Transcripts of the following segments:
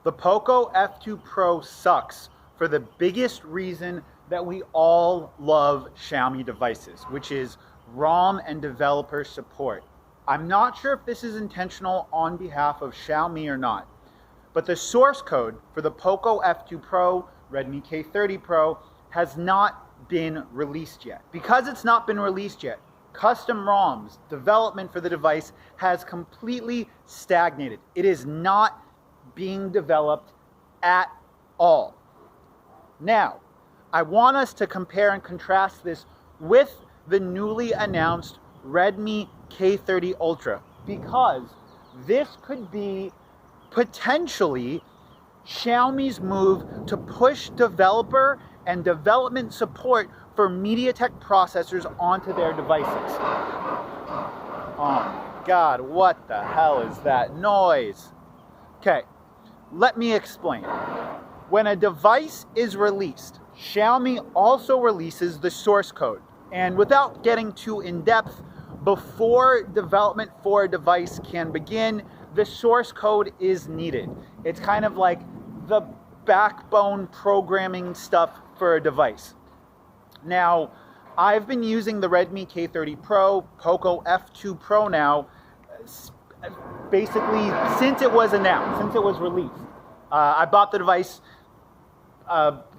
The Poco F2 Pro sucks for the biggest reason that we all love Xiaomi devices, which is ROM and developer support. I'm not sure if this is intentional on behalf of Xiaomi or not, but the source code for the Poco F2 Pro, Redmi K30 Pro has not been released yet. Because it's not been released yet, custom ROMs development for the device has completely stagnated. It is not being developed at all. Now, I want us to compare and contrast this with the newly announced Redmi K30 Ultra, because this could be potentially Xiaomi's move to push developer and development support for MediaTek processors onto their devices. Oh my God, what the hell is that noise? Okay, let me explain. When a device is released, Xiaomi also releases the source code. And without getting too in-depth, before development for a device can begin, the source code is needed. It's kind of like the backbone programming stuff for a device. Now, I've been using the Redmi K30 Pro, Poco F2 Pro now, basically since it was announced, since it was released. I bought the device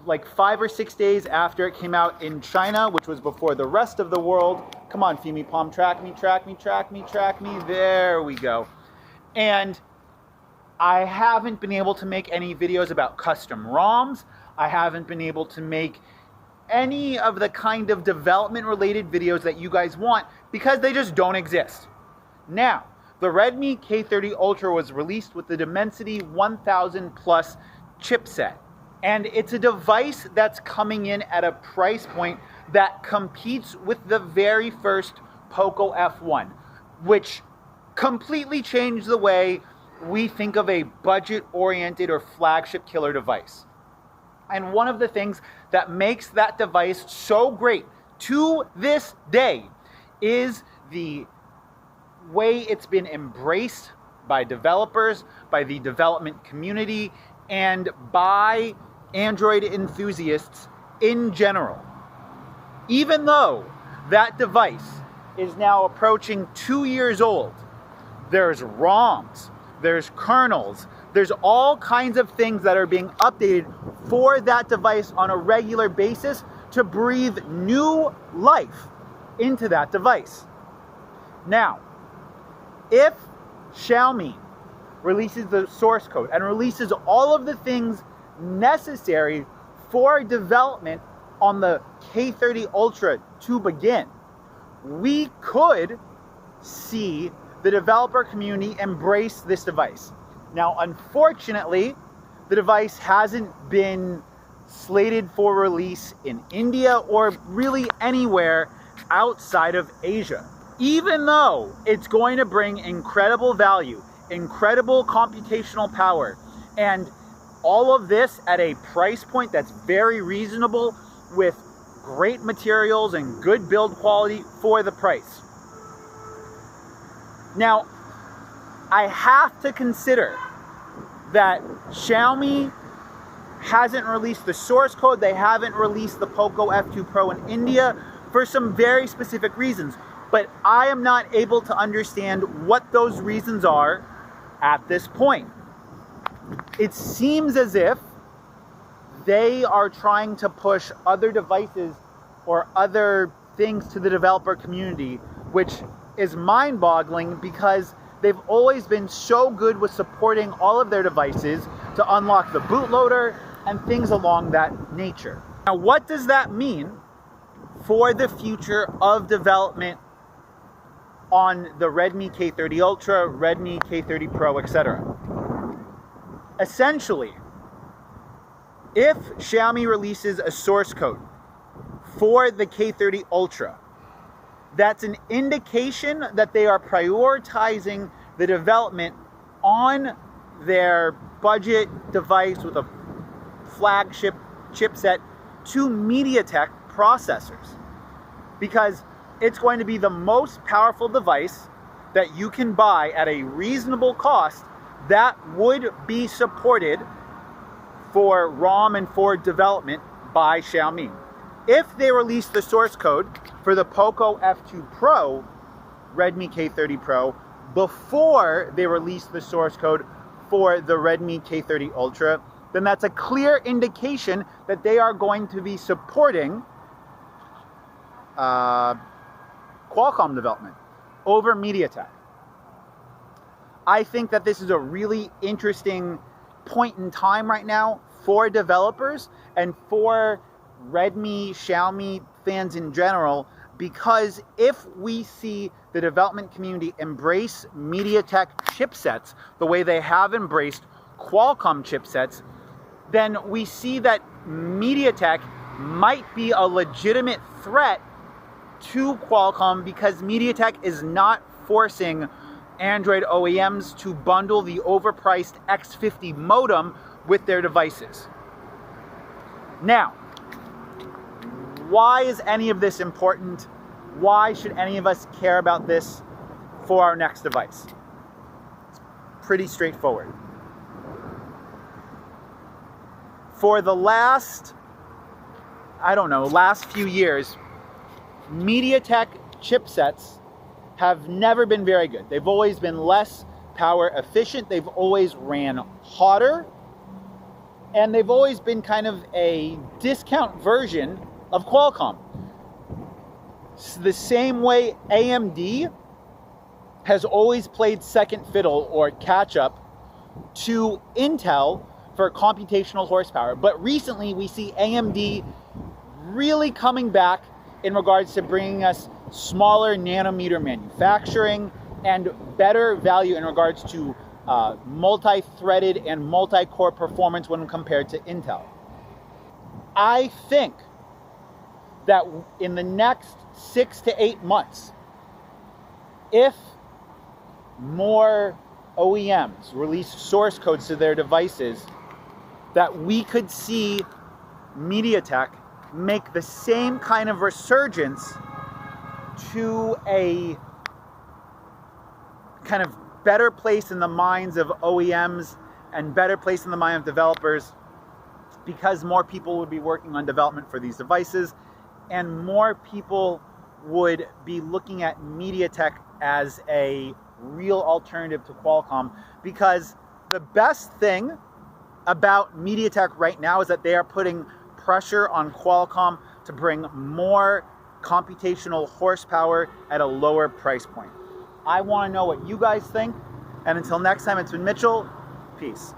like 5 or 6 days after it came out in China, which was before the rest of the world. Come on, Fimi Palm, track me, track me, track me, track me. There we go. And I haven't been able to make any videos about custom ROMs. I haven't been able to make any of the kind of development related videos that you guys want because they just don't exist. Now, the Redmi K30 Ultra was released with the Dimensity 1000 Plus chipset. And it's a device that's coming in at a price point that competes with the very first Poco F1, which completely changed the way we think of a budget-oriented or flagship killer device. And one of the things that makes that device so great to this day is the way it's been embraced by developers, by the development community, and by Android enthusiasts in general. Even though that device is now approaching 2 years old, there's ROMs, there's kernels, there's all kinds of things that are being updated for that device on a regular basis to breathe new life into that device. Now, if Xiaomi releases the source code and releases all of the things necessary for development on the K30 Ultra to begin, we could see the developer community embrace this device. Now, unfortunately, the device hasn't been slated for release in India or really anywhere outside of Asia. Even though it's going to bring incredible value, incredible computational power, and all of this at a price point that's very reasonable with great materials and good build quality for the price. Now, I have to consider that Xiaomi hasn't released the source code, they haven't released the Poco F2 Pro in India for some very specific reasons, but I am not able to understand what those reasons are at this point. It seems as if they are trying to push other devices or other things to the developer community, which is mind-boggling because they've always been so good with supporting all of their devices to unlock the bootloader and things along that nature. Now, what does that mean for the future of development on the Redmi K30 Ultra, Redmi K30 Pro, etc.? Essentially, if Xiaomi releases a source code for the K30 Ultra, that's an indication that they are prioritizing the development on their budget device with a flagship chipset to MediaTek processors, because it's going to be the most powerful device that you can buy at a reasonable cost that would be supported for ROM and for development by Xiaomi. If they release the source code for the Poco F2 Pro, Redmi K30 Pro, before they release the source code for the Redmi K30 Ultra, then that's a clear indication that they are going to be supporting Qualcomm development over MediaTek. I think that this is a really interesting point in time right now for developers and for Redmi, Xiaomi fans in general, because if we see the development community embrace MediaTek chipsets the way they have embraced Qualcomm chipsets, then we see that MediaTek might be a legitimate threat to Qualcomm, because MediaTek is not forcing Android OEMs to bundle the overpriced X50 modem with their devices. Now, why is any of this important? Why should any of us care about this for our next device? It's pretty straightforward. For the last few years, MediaTek chipsets have never been very good. They've always been less power efficient. They've always ran hotter. And they've always been kind of a discount version of Qualcomm. It's the same way AMD has always played second fiddle or catch up to Intel for computational horsepower. But recently we see AMD really coming back in regards to bringing us smaller nanometer manufacturing and better value in regards to multi-threaded and multi-core performance when compared to Intel. I think that in the next 6 to 8 months, if more OEMs release source codes to their devices, that we could see MediaTek make the same kind of resurgence to a kind of better place in the minds of OEMs and better place in the mind of developers, because more people would be working on development for these devices and more people would be looking at MediaTek as a real alternative to Qualcomm. Because the best thing about MediaTek right now is that they are putting pressure on Qualcomm to bring more computational horsepower at a lower price point. I want to know what you guys think. And until next time, it's been Mitchell. Peace.